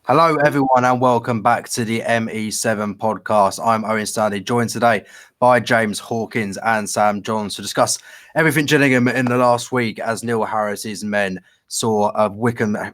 Hello, everyone, and welcome back to the ME7 Podcast. I'm Owen Stanley, joined today by James Hawkins and Sam Johns to discuss everything Gillingham in the last week as Neil Harris's men saw a Wycombe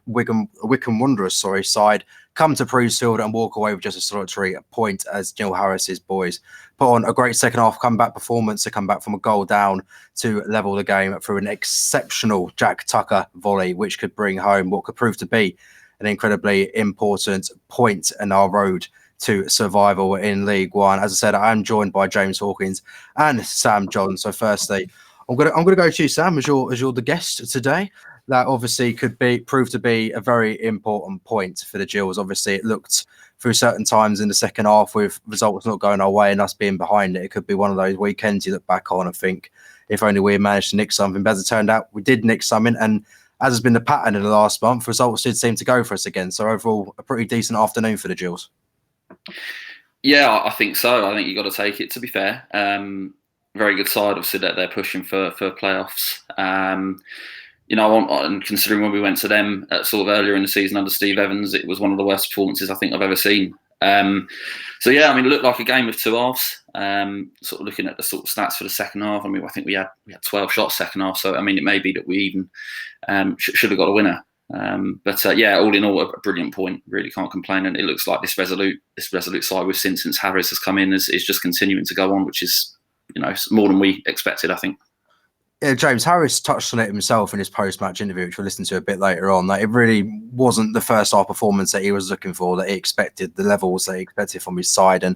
Wanderers side come to Priestfield and walk away with just a solitary point as Neil Harris's boys put on a great second half comeback performance to come back from a goal down to level the game through an exceptional Jack Tucker volley, which could bring home what could prove to be an incredibly important point in our road to survival in League One. As I said, I'm joined by James Hawkins and Sam John. So firstly, I'm gonna go to you, Sam, as you're the guest today. That obviously could prove to be a very important point for the Gills. Obviously, it looked through certain times in the second half with results not going our way and us being behind it. It could be one of those weekends you look back on and think, if only we managed to nick something. But as it turned out, we did nick something, and as has been the pattern in the last month, results did seem to go for us again. So overall, a pretty decent afternoon for the Gills. Yeah, I think so. I think you've got to take it, to be fair. Very good side, obviously, that they're pushing for playoffs. And considering when we went to them sort of earlier in the season under Steve Evans, it was one of the worst performances I think I've ever seen. It looked like a game of two halves. Sort of looking at the sort of stats for the second half, I think we had 12 shots second half. So it may be that we even should have got a winner. All in all, a brilliant point. Really can't complain. And it looks like this resolute side we've seen since Harris has come in is just continuing to go on, which is more than we expected, I think. Yeah, James Harris touched on it himself in his post-match interview, which we'll listen to a bit later on. That it really wasn't the first half performance that he was looking for, that he expected, the levels that he expected from his side. And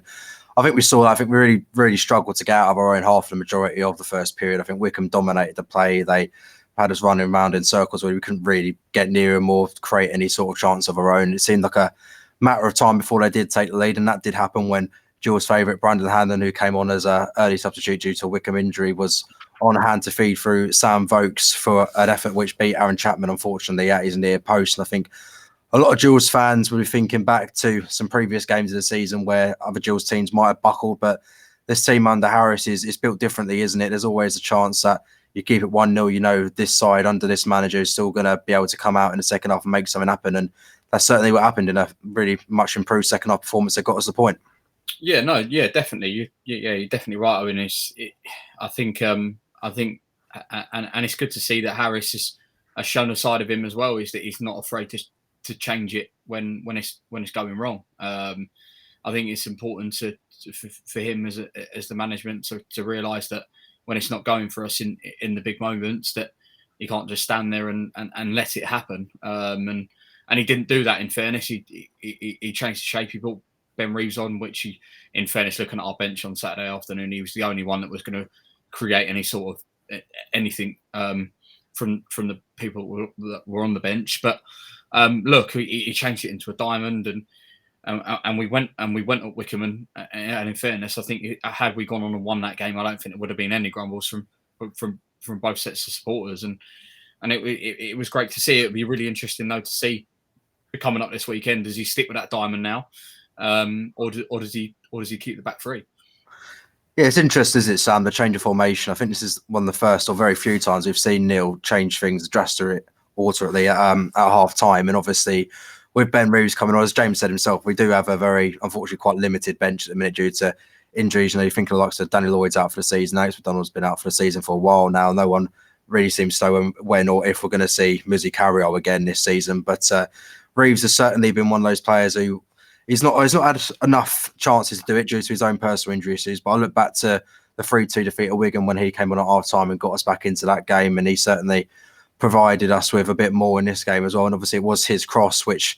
I think we saw that. I think we really, really struggled to get out of our own half the majority of the first period. I think Wycombe dominated the play. They had us running around in circles where we couldn't really get near them or create any sort of chance of our own. It seemed like a matter of time before they did take the lead, and that did happen when Gill's favourite, Brandon Hannon, who came on as an early substitute due to a Wycombe injury, was on hand to feed through Sam Vokes for an effort which beat Aaron Chapman, unfortunately, at his near post. And I think a lot of Gills fans will be thinking back to some previous games of the season where other Gills teams might have buckled, but this team under Harris is built differently, isn't it? There's always a chance that you keep it 1-0, this side under this manager is still going to be able to come out in the second half and make something happen. And that's certainly what happened in a really much improved second half performance that got us the point. Yeah, definitely. You're definitely right. I mean, I think it's good to see that Harris has shown a side of him as well, is that he's not afraid to change it when it's going wrong. I think it's important for him as the management to realise that when it's not going for us in the big moments, that you can't just stand there and let it happen. And he didn't do that. In fairness, he changed the shape. He brought Ben Reeves on, which he, in fairness, looking at our bench on Saturday afternoon, he was the only one that was going to create any sort of anything from the people that were on the bench. But look, he changed it into a diamond, and we went at Wycombe, and in fairness, I think had we gone on and won that game, I don't think there would have been any grumbles from both sets of supporters, and it was great to see. It would be really interesting though to see coming up this weekend. Does he stick with that diamond now, or does he keep the back three? Yeah, it's interesting, isn't it, Sam, the change of formation. I think this is one of the first or very few times we've seen Neil change things drastically at half-time. And obviously, with Ben Reeves coming on, as James said himself, we do have a very, unfortunately, quite limited bench at the minute due to injuries. You think of the likes of Danny Lloyd's out for the season. Alex McDonald's been out for the season for a while now. No one really seems to know when or if we're going to see Muzi Carriol again this season. But Reeves has certainly been one of those players who He's not had enough chances to do it due to his own personal injury issues. But I look back to the 3-2 defeat at Wigan when he came on at half-time and got us back into that game, and he certainly provided us with a bit more in this game as well. And obviously it was his cross, which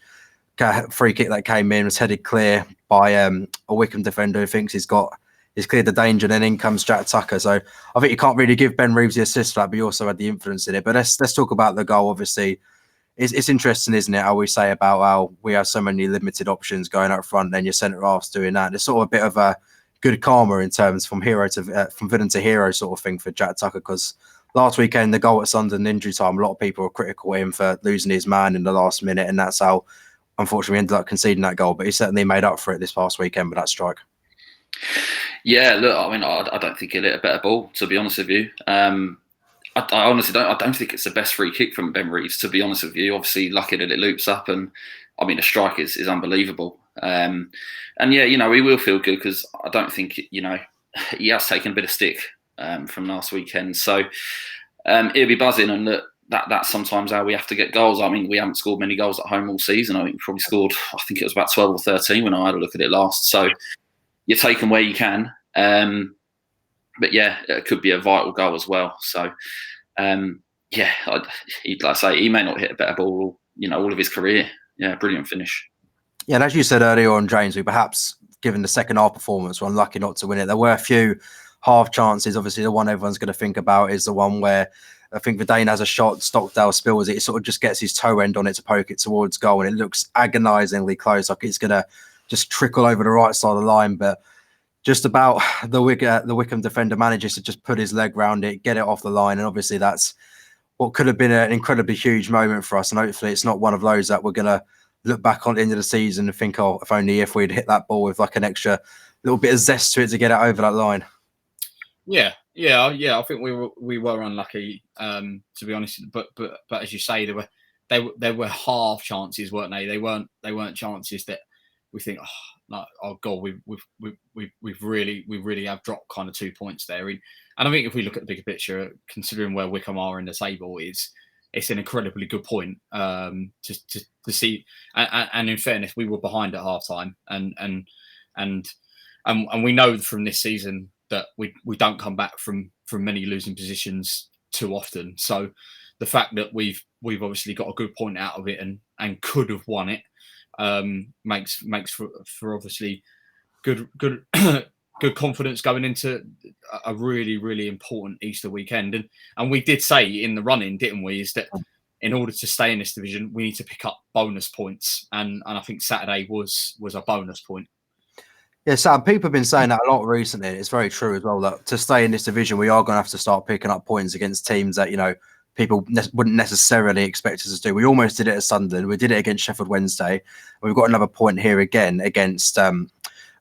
free kick that came in was headed clear by a Wycombe defender who thinks he's cleared the danger, and then in comes Jack Tucker. So I think you can't really give Ben Reeves the assist for that, but he also had the influence in it. But let's talk about the goal. Obviously, it's interesting, isn't it, how we say about how we have so many limited options going up front, then your centre half's doing that. There's sort of a bit of a good karma in terms from villain to hero sort of thing for Jack Tucker, because last weekend, the goal at Sunderland injury time, a lot of people were critical of him for losing his man in the last minute, and that's how, unfortunately, we ended up conceding that goal. But he certainly made up for it this past weekend with that strike. Yeah, look, I mean, I don't think he hit a better ball, to be honest with you. I honestly don't. I don't think it's the best free kick from Ben Reeves, to be honest with you. Obviously, lucky that it loops up, and I mean the strike is unbelievable. And yeah, we will feel good because I don't think he has taken a bit of stick from last weekend. So he'll be buzzing, and that's sometimes how we have to get goals. I mean, we haven't scored many goals at home all season. I think we probably scored. I think it was about 12 or 13 when I had a look at it last. So you're taking where you can. But yeah, it could be a vital goal as well. So, like I say, he may not hit a better ball, all of his career. Yeah, brilliant finish. Yeah, and as you said earlier on, James, we perhaps, given the second half performance, were unlucky not to win it. There were a few half chances. Obviously, the one everyone's going to think about is the one where I think Verdane has a shot, Stockdale spills it. He sort of just gets his toe end on it to poke it towards goal, and it looks agonisingly close, like it's going to just trickle over the right side of the line. But just about the Wycombe defender manages to just put his leg round it, get it off the line. And obviously that's what could have been an incredibly huge moment for us. And hopefully it's not one of those that we're going to look back on the end of the season and think, oh, if we'd hit that ball with like an extra little bit of zest to it to get it over that line. Yeah. I think we were unlucky, to be honest. But as you say, there were half chances, weren't they? They weren't chances that we think, oh God, we really have dropped kind of 2 points there. And I think if we look at the bigger picture, considering where Wycombe are in the table, it's an incredibly good point to see. And in fairness, we were behind at half time, and we know from this season that we don't come back from many losing positions too often. So the fact that we've obviously got a good point out of it and could have won it makes for obviously good good confidence going into a really, really important Easter weekend. And we did say in the running, didn't we, is that in order to stay in this division, we need to pick up bonus points. And I think Saturday was a bonus point. Yeah, Sam, people have been saying that a lot recently. It's very true as well, that to stay in this division, we are going to have to start picking up points against teams that, people wouldn't necessarily expect us to do. We almost did it at Sunderland. We did it against Sheffield Wednesday. We've got another point here again against a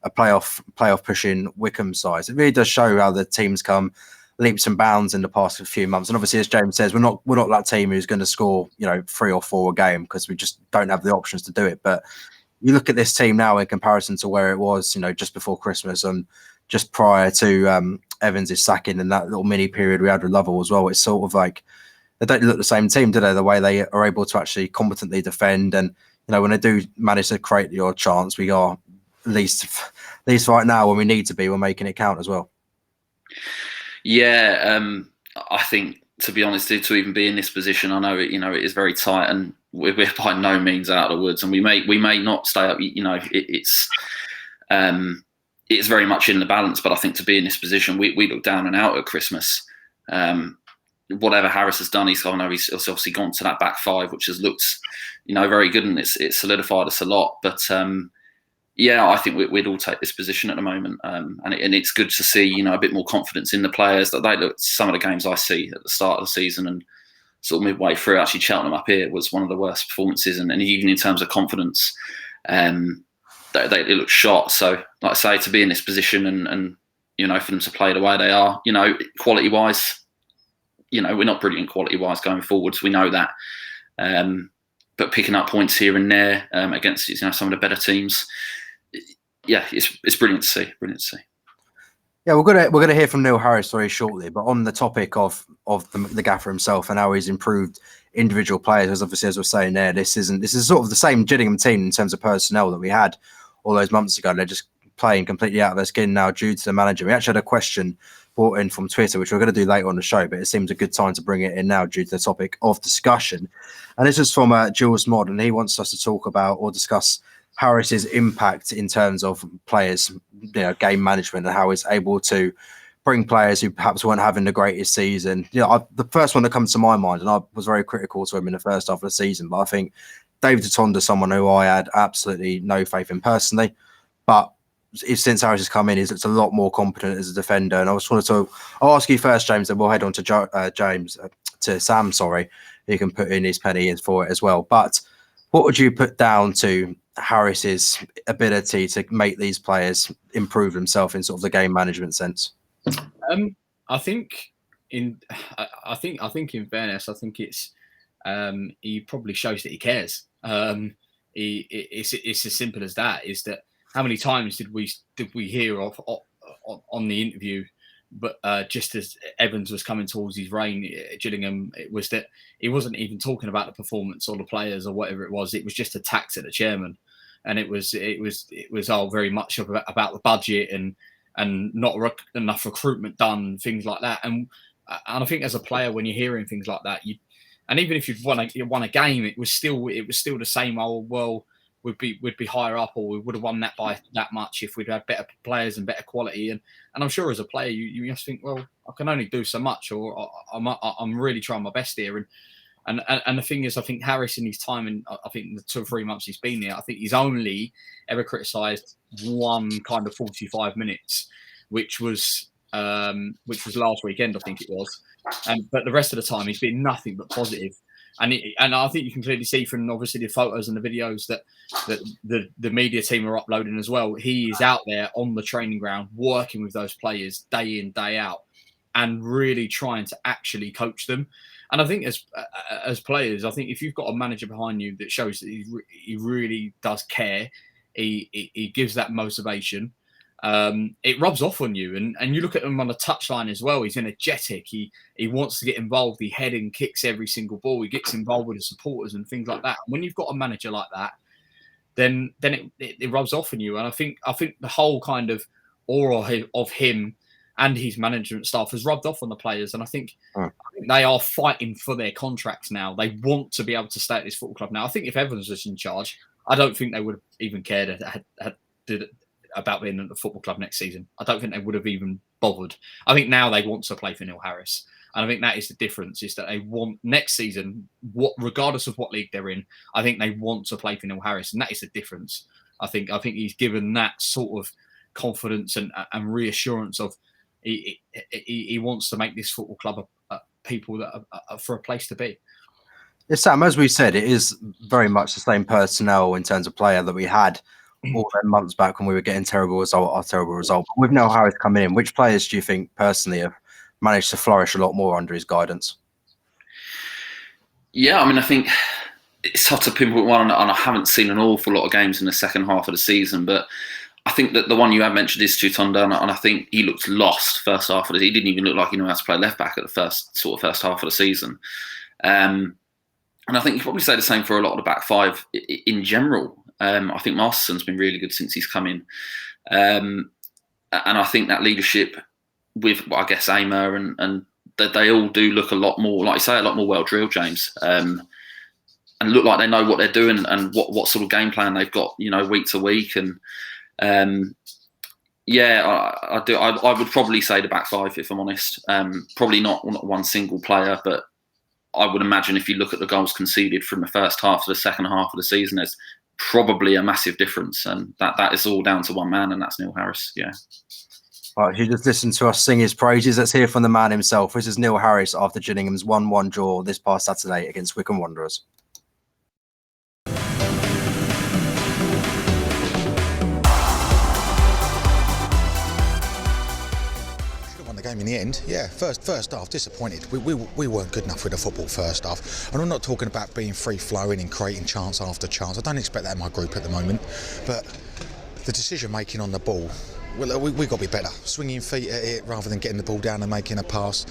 playoff pushing Wycombe side. It really does show how the teams come leaps and bounds in the past few months. And obviously, as James says, we're not that team who's going to score 3 or 4 a game because we just don't have the options to do it. But you look at this team now in comparison to where it was, just before Christmas and just prior to Evans' sacking and that little mini period we had with Lovell as well. It's sort of like they don't look the same team, do they? The way they are able to actually competently defend, and when they do manage to create your chance, we are at least right now when we need to be, we're making it count as well. Yeah, I think, to be honest, to even be in this position, I know it is very tight, and we're by no means out of the woods, and we may not stay up. It's very much in the balance. But I think to be in this position, we look down and out at Christmas. Whatever Harris has done, he's obviously gone to that back five, which has looked, very good, and it's solidified us a lot. But yeah, I think we'd all take this position at the moment, and it's good to see a bit more confidence in the players. That they look, some of the games I see at the start of the season and sort of midway through, actually Cheltenham up here was one of the worst performances, and even in terms of confidence, they look shot. So, like I say, to be in this position and for them to play the way they are, quality wise, we're not brilliant quality wise going forwards. We know that, but picking up points here and there against some of the better teams, yeah, it's brilliant to see. Brilliant to see. Yeah, we're gonna hear from Neil Harris very shortly. But on the topic of the gaffer himself and how he's improved individual players, as obviously as we're saying there, this is sort of the same Gillingham team in terms of personnel that we had all those months ago. They're just playing completely out of their skin now due to the manager. We actually had a question brought in from Twitter, which we're going to do later on the show, but it seems a good time to bring it in now due to the topic of discussion. And this is from Jules Mod, and he wants us to talk about or discuss Harris's impact in terms of players, game management, and how he's able to bring players who perhaps weren't having the greatest season. The first one that comes to my mind, and I was very critical to him in the first half of the season, but I think David Atonda is someone who I had absolutely no faith in personally, but since Harris has come in, he's a lot more competent as a defender. And I just wanted to ask you first, James, and we'll head on to to Sam, who can put in his penny in for it as well. But what would you put down to Harris's ability to make these players improve themselves in sort of the game management sense? I think I think in fairness, I think it's he probably shows that he cares. It's as simple as that. Is that how many times did we hear of on the interview? But just as Evans was coming towards his reign at Gillingham, it was that he wasn't even talking about the performance or the players or whatever it was. It was just attacks at the chairman, and it was all very much about the budget and not enough recruitment done, things like that. And I think as a player, when you're hearing things like that, and even if you'd won a game, it was still the same old, well, we'd be higher up, or we would have won that by that much if we'd had better players and better quality. And I'm sure as a player, you just think, well, I can only do so much, or I'm really trying my best here. And the thing is, I think Harris in his time, and I think the 2 or 3 months he's been there, I think he's only ever criticised one kind of 45 minutes, which was last weekend, I think it was. But the rest of the time, he's been nothing but positive. And I think you can clearly see from obviously the photos and the videos that the media team are uploading as well. He is out there on the training ground working with those players day in, day out, and really trying to actually coach them. And I think as players, I think if you've got a manager behind you that shows that he really does care, he gives that motivation. It rubs off on you, and you look at him on the touchline as well. He's energetic. He wants to get involved. He head and kicks every single ball. He gets involved with the supporters and things like that. When you've got a manager like that, then it rubs off on you. And I think the whole kind of aura of him and his management staff has rubbed off on the players. And I think they are fighting for their contracts now. They want to be able to stay at this football club now. I think if Evans was in charge, I don't think they would have even cared about being at the football club next season. I don't think they would have even bothered. I think now they want to play for Neil Harris. And I think that is the difference, is that they want next season, regardless of what league they're in, I think they want to play for Neil Harris. And that is the difference. I think he's given that sort of confidence and reassurance of he wants to make this football club people that are for a place to be. Yeah, Sam, as we said, it is very much the same personnel in terms of player that we had all them months back when we were getting terrible result. But with Neil Harris coming in, which players do you think personally have managed to flourish a lot more under his guidance? Yeah, I mean, I think it's hard to pinpoint one, and I haven't seen an awful lot of games in the second half of the season, but I think that the one you have mentioned is Tutonda, and I think he looked lost first half of the season. He didn't even look like he knew how to play left back at the first half of the season. And I think you probably say the same for a lot of the back five in general. I think Masterson's been really good since he's come in. And I think that leadership with, I guess, Amer and they all do look a lot more, like you say, a lot more well-drilled, James. And look like they know what they're doing and what sort of game plan they've got, week to week. And I do. I would probably say the back five, if I'm honest. Probably not one single player, but I would imagine if you look at the goals conceded from the first half to the second half of the season, there's probably a massive difference, and that is all down to one man, and that's Neil Harris. Yeah. Right, you just listened to us sing his praises. Let's hear from the man himself. This is Neil Harris after Gillingham's 1-1 draw this past Saturday against Wycombe Wanderers. Game in the end, yeah. First half, disappointed. We weren't good enough with the football first half. And I'm not talking about being free flowing and creating chance after chance. I don't expect that in my group at the moment. But the decision making on the ball, we got to be better. Swinging feet at it rather than getting the ball down and making a pass.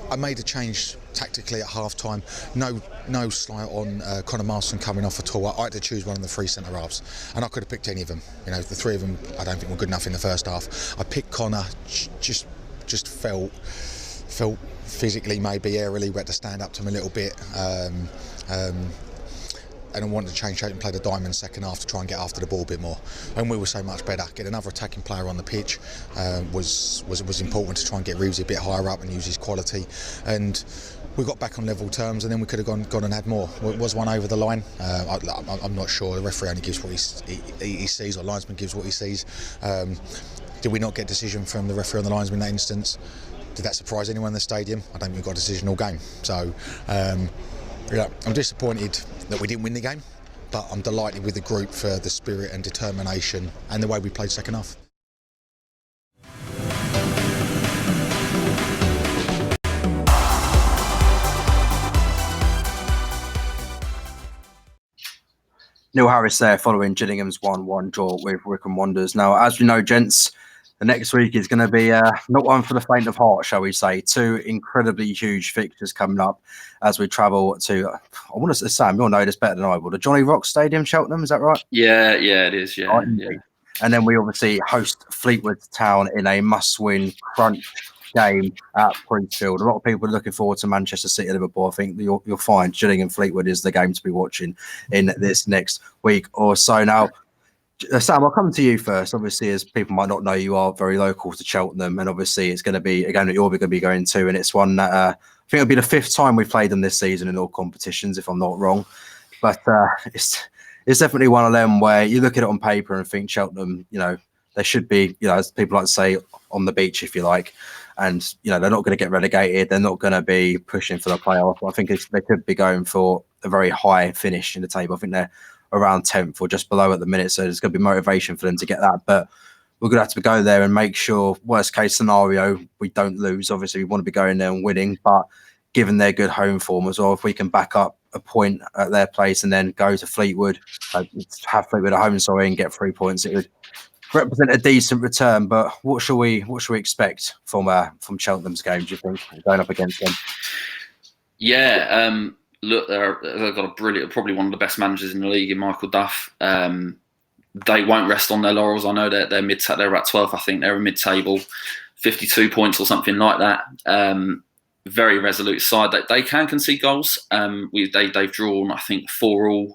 I made a change tactically at half time. No slight on Conor Marston coming off at all. I had to choose one of the three centre halves, and I could have picked any of them. The three of them I don't think were good enough in the first half. I picked Conor just felt physically, maybe airily, we had to stand up to him a little bit, and I wanted to change shape and play the diamond second half to try and get after the ball a bit more, and we were so much better. Get another attacking player on the pitch was important to try and get Reeves a bit higher up and use his quality, and we got back on level terms, and then we could have gone and had more. Was one over the line? I'm not sure. The referee only gives what he sees, or linesman gives what he sees. Did we not get a decision from the referee on the linesman in that instance? Did that surprise anyone in the stadium? I don't think we got a decision all game. So, I'm disappointed that we didn't win the game, but I'm delighted with the group for the spirit and determination and the way we played second half. Neil Harris there following Gillingham's 1-1 draw with Wycombe Wanderers. Now, as we know, gents, the next week is going to be not one for the faint of heart, shall we say. 2 incredibly huge fixtures coming up as we travel to, I want to say, Sam, you'll know this better than I will, the Johnny Rock Stadium, Cheltenham, is that right? Yeah, it is, yeah. Right, yeah. And then we obviously host Fleetwood Town in a must-win crunch game at Priestfield. A lot of people are looking forward to Manchester City, Liverpool. I think you'll find Gillingham Fleetwood is the game to be watching in this next week or so. Now, Sam, I'll come to you first. Obviously, as people might not know, you are very local to Cheltenham, and obviously it's going to be a game that you're going to be going to, and it's one that I think it'll be the 5th time we've played them this season in all competitions, if I'm not wrong. But it's definitely one of them where you look at it on paper and think Cheltenham, they should be, as people like to say, on the beach, if you like. And, they're not going to get relegated. They're not going to be pushing for the playoff. I think they could be going for a very high finish in the table. I think they're around 10th or just below at the minute. So there's going to be motivation for them to get that. But we're going to have to go there and make sure, worst case scenario, we don't lose. Obviously, we want to be going there and winning. But given their good home form as well, if we can back up a point at their place and then go to Fleetwood, have Fleetwood at home, and get 3 points, it would represent a decent return. But what shall we expect from Cheltenham's game, do you think, going up against them? Yeah, look, they've got a brilliant, probably one of the best managers in the league in Michael Duff. They won't rest on their laurels. I know they're they're at 12th. I think they're in mid-table, 52 points or something like that. Very resolute side. They can concede goals. They've drawn, I think, 4-4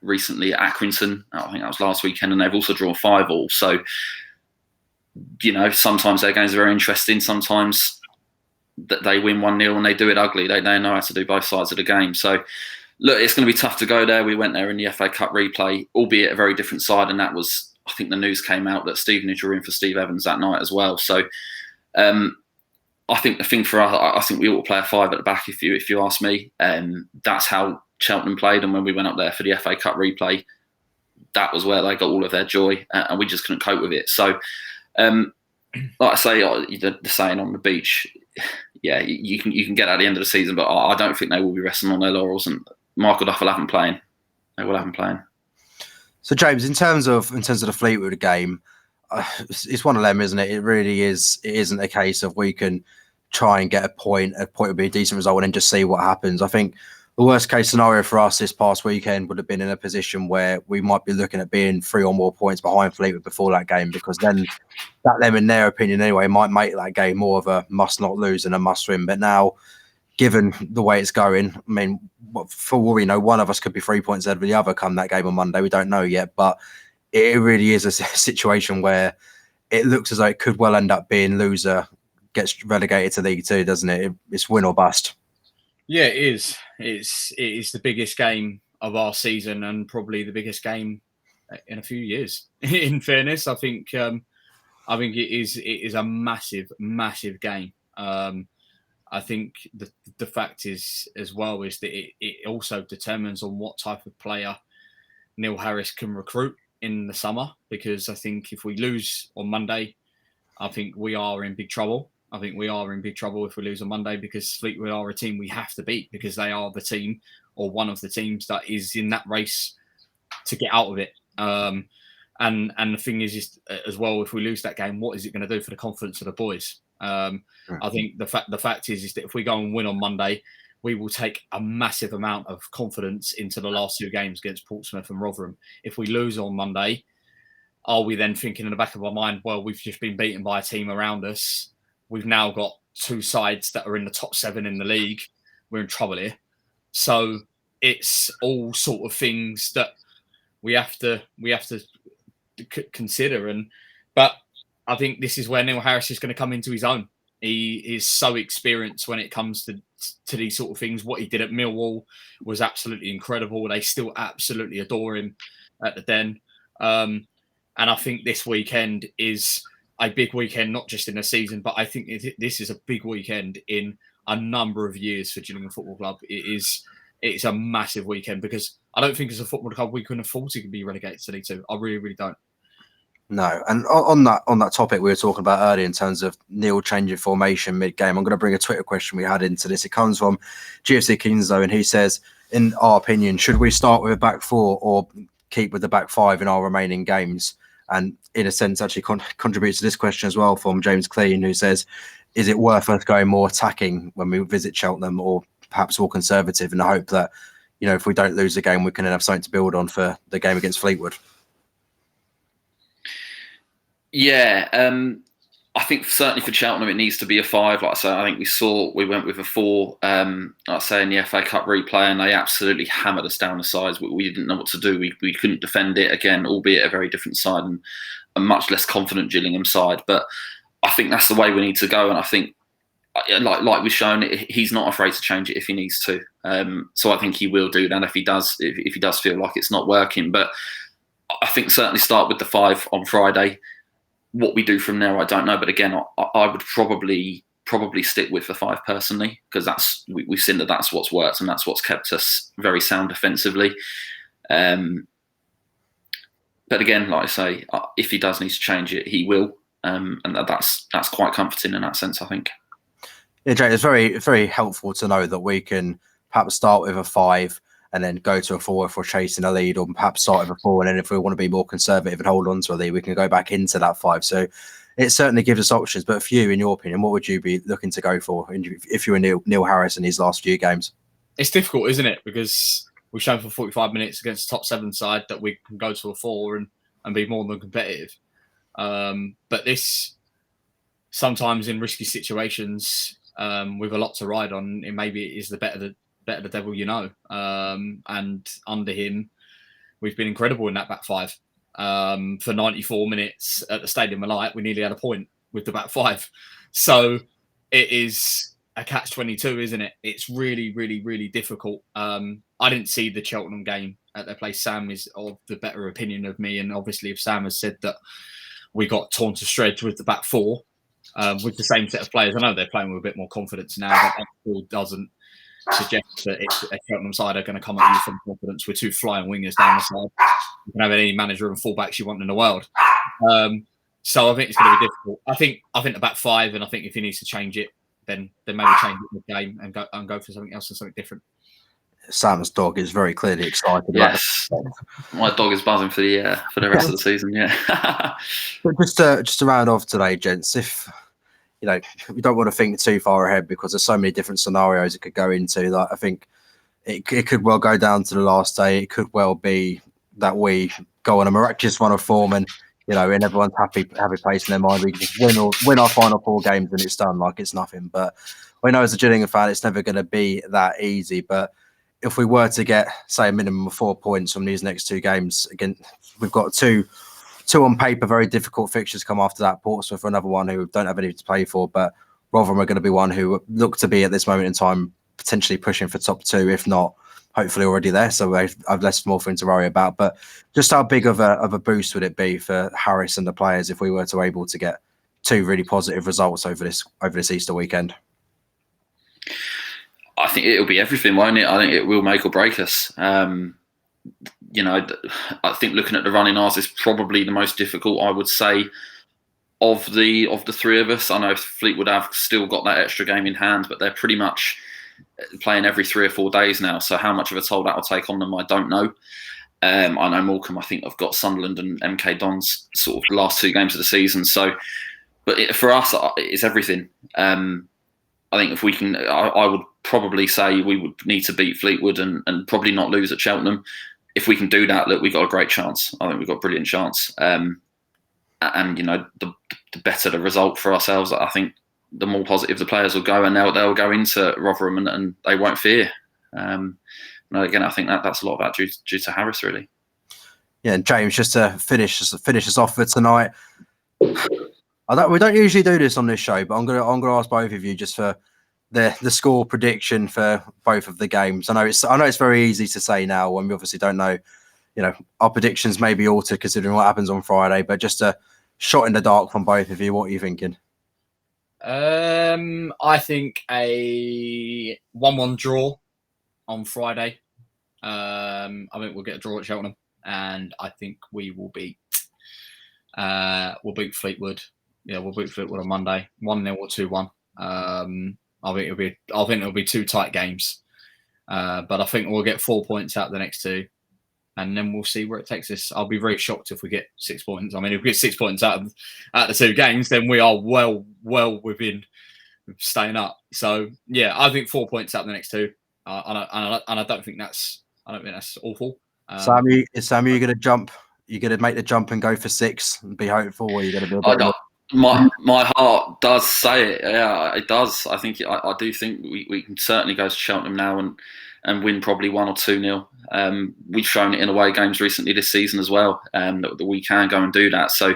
recently at Accrington. I think that was last weekend, and they've also drawn 5-5. So, sometimes their games are very interesting. Sometimes that they win 1-0 and they do it ugly. They know how to do both sides of the game. So, look, it's going to be tough to go there. We went there in the FA Cup replay, albeit a very different side, and that was, I think the news came out that Stevenage were in for Steve Evans that night as well. So, I think the thing for us, I think we ought to play a 5 at the back if you ask me. That's how Cheltenham played, and when we went up there for the FA Cup replay, that was where they got all of their joy, and we just couldn't cope with it. So, like I say, the saying on the beach, yeah, you can get at the end of the season, but I don't think they will be resting on their laurels, and Michael Duff will have them playing. They will have them playing. So, James, in terms of the Fleetwood game, it's one of them, isn't it? It really is. It isn't a case of we can try and get a point. A point would be a decent result, and then just see what happens. I think the worst case scenario for us this past weekend would have been in a position where we might be looking at being 3 or more points behind Fleetwood before that game, because then that them, in their opinion anyway, might make that game more of a must not lose and a must win. But now, given the way it's going, I mean, for all we know, one of us could be 3 points ahead of the other come that game on Monday. We don't know yet, but it really is a situation where it looks as though it could well end up being loser gets relegated to League Two, doesn't it? It's win or bust. Yeah, it is. It is the biggest game of our season, and probably the biggest game in a few years. In fairness, I think it is a massive game. I think the fact is as well is that it also determines on what type of player Neil Harris can recruit in the summer, because I think if we lose on Monday, I think we are in big trouble. I think we are in big trouble if we lose on Monday, because Fleetwood are a team we have to beat, because they are the team, or one of the teams, that is in that race to get out of it. And the thing is as well, if we lose that game, what is it going to do for the confidence of the boys? I think the fact is that if we go and win on Monday, we will take a massive amount of confidence into the last 2 games against Portsmouth and Rotherham. If we lose on Monday, are we then thinking in the back of our mind, well, we've just been beaten by a team around us. We've now got 2 sides that are in the top 7 in the league. We're in trouble here. So it's all sort of things that we have to consider. But I think this is where Neil Harris is going to come into his own. He is so experienced when it comes to these sort of things. What he did at Millwall was absolutely incredible. They still absolutely adore him at the Den. And I think this weekend is a big weekend, not just in the season, but I think this is a big weekend in a number of years for Gillingham Football Club. It's a massive weekend, because I don't think as a football club we can afford to be relegated to League Two. I really, really don't. No, and on that topic we were talking about earlier in terms of Neil changing formation mid-game, I'm going to bring a Twitter question we had into this. It comes from GFC Kingslow, and he says, in our opinion, should we start with a back four or keep with the back five in our remaining games? And in a sense, actually contributes to this question as well from James Clean, who says, is it worth us going more attacking when we visit Cheltenham, or perhaps more conservative in the hope that, if we don't lose the game, we can then have something to build on for the game against Fleetwood? Yeah, I think certainly for Cheltenham it needs to be a 5. Like I say, I think we went with a 4. Like I say, in the FA Cup replay, and they absolutely hammered us down the sides. We didn't know what to do. We couldn't defend it again, albeit a very different side and a much less confident Gillingham side. But I think that's the way we need to go, and I think, like we've shown, he's not afraid to change it if he needs to. So I think he will do that if he does feel like it's not working. But I think certainly start with the 5 on Friday. What we do from there, I don't know. But again, I would probably stick with the 5 personally, because we've seen that's what's worked and that's what's kept us very sound defensively. But again, like I say, if he does need to change it, he will, and that's quite comforting in that sense, I think. Yeah, Jay, it's very, very helpful to know that we can perhaps start with a 5 and then go to a 4 if we're chasing a lead, or perhaps start with a 4 and then if we want to be more conservative and hold on to a lead, we can go back into that 5. So it certainly gives us options. But for you, in your opinion, what would you be looking to go for if you were Neil Harris in his last few games? It's difficult, isn't it? Because we've shown for 45 minutes against the top 7 side that we can go to a 4 and be more than competitive. But this, sometimes in risky situations, with a lot to ride on, maybe it is the better the devil you know. And under him, we've been incredible in that back 5. For 94 minutes at the Stadium of Light, we nearly had a point with the back 5. So it is a catch-22, isn't it? It's really, really, really difficult. I didn't see the Cheltenham game at their place. Sam is of the better opinion of me. And obviously, if Sam has said that we got torn to shreds with the back 4, with the same set of players, I know they're playing with a bit more confidence now, but that still doesn't suggest that it's a Cheltenham side are going to come at you from confidence with 2 flying wingers down the side. You can have any manager and fullbacks you want in the world. So I think it's going to be difficult. I think the back 5, and I think if he needs to change it, then maybe change it in the game and go for something else and something different. Sam's dog is very clearly excited. Yes, my dog is buzzing for the rest of the season. Yeah. But just to round off today, gents, if we don't want to think too far ahead because there's so many different scenarios it could go into. Like, I think it could well go down to the last day. It could well be that we go on a miraculous run of form and and everyone's happy place in their mind. We just win our final 4 games and it's done, like it's nothing. But we know as a Gillingham fan, it's never going to be that easy. But if we were to get, say, a minimum of 4 points from these next 2 games, again, we've got two on paper very difficult fixtures come after that. Portsmouth for another one who don't have anything to play for, but Rotherham are going to be one who look to be at this moment in time potentially pushing for top 2, if not hopefully already there. So I've less more for him to worry about. But just how big of a boost would it be for Harris and the players if we were to able to get 2 really positive results over this Easter weekend? I think it'll be everything, won't it? I think it will make or break us. I think looking at the running ours is probably the most difficult, I would say, of the 3 of us. I know Fleetwood have still got that extra game in hand, but they're pretty much playing every 3 or 4 days now. So how much of a toll that will take on them, I don't know. I know Morecambe, I think, I've got Sunderland and MK Dons sort of the last 2 games of the season. So, but for us, it's everything. I think if we can, I would probably say we would need to beat Fleetwood and probably not lose at Cheltenham. If we can do that, look, we've got a great chance. I think we've got a brilliant chance. And the better the result for ourselves, I think the more positive the players will go, and they'll go into Rotherham and they won't fear. Again, I think that's a lot of that due to Harris, really. Yeah, and James, just to finish us off for tonight. We don't usually do this on this show, but I'm gonna ask both of you just for the score prediction for both of the games. I know it's very easy to say now when we obviously don't know. Our predictions may be altered considering what happens on Friday, but just a shot in the dark from both of you. What are you thinking? I think a 1-1 draw on Friday. I think we'll get a draw at Cheltenham, and I think we will beat Fleetwood. Yeah, we'll beat Fleetwood on Monday, 1-0 or 2-1. I think it'll be 2 tight games, But I think we'll get 4 points out of the next two, and then we'll see where it takes us. I'll be very shocked if we get 6 points. I mean, if we get 6 points out of the two games, then we are well within staying up. So yeah, I think 4 points out of the next two, and I don't think that's awful. Sam, you going to jump? You're going to make the jump and go for 6 and be hopeful, or are you going to be a bit more? My heart does say it. Yeah, it does. I think I do think we can certainly go to Cheltenham now and win probably 1 or 2-0. We've shown it in away games recently this season as well, that we can go and do that. So,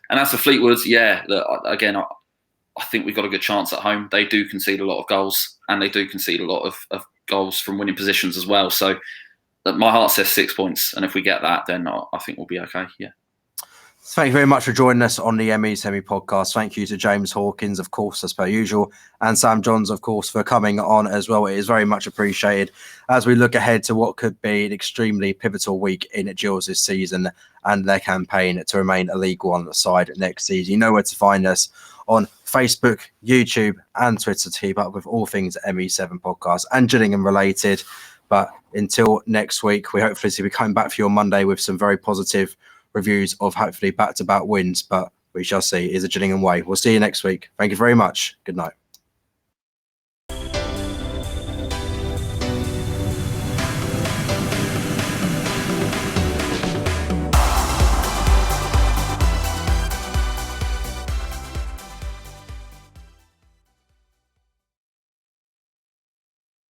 and as for Fleetwood, yeah, again, I think we've got a good chance at home. They do concede a lot of goals, and they do concede a lot of goals from winning positions as well. So my heart says 6 points, and if we get that, then I think we'll be okay. Yeah. Thank you very much for joining us on the ME7 Podcast. Thank you to James Hawkins, of course, as per usual, and Sam Johns, of course, for coming on as well. It is very much appreciated as we look ahead to what could be an extremely pivotal week in Gills' this season and their campaign to remain a League One side next season. You know where to find us on Facebook, YouTube, and Twitter to keep up with all things ME7 Podcast and Gillingham related. But until next week, we hopefully be coming back for you on Monday with some very positive reviews of hopefully back-to-back wins, but we shall see. Is a Gillingham way. We'll see you next week. Thank you very much. Good night.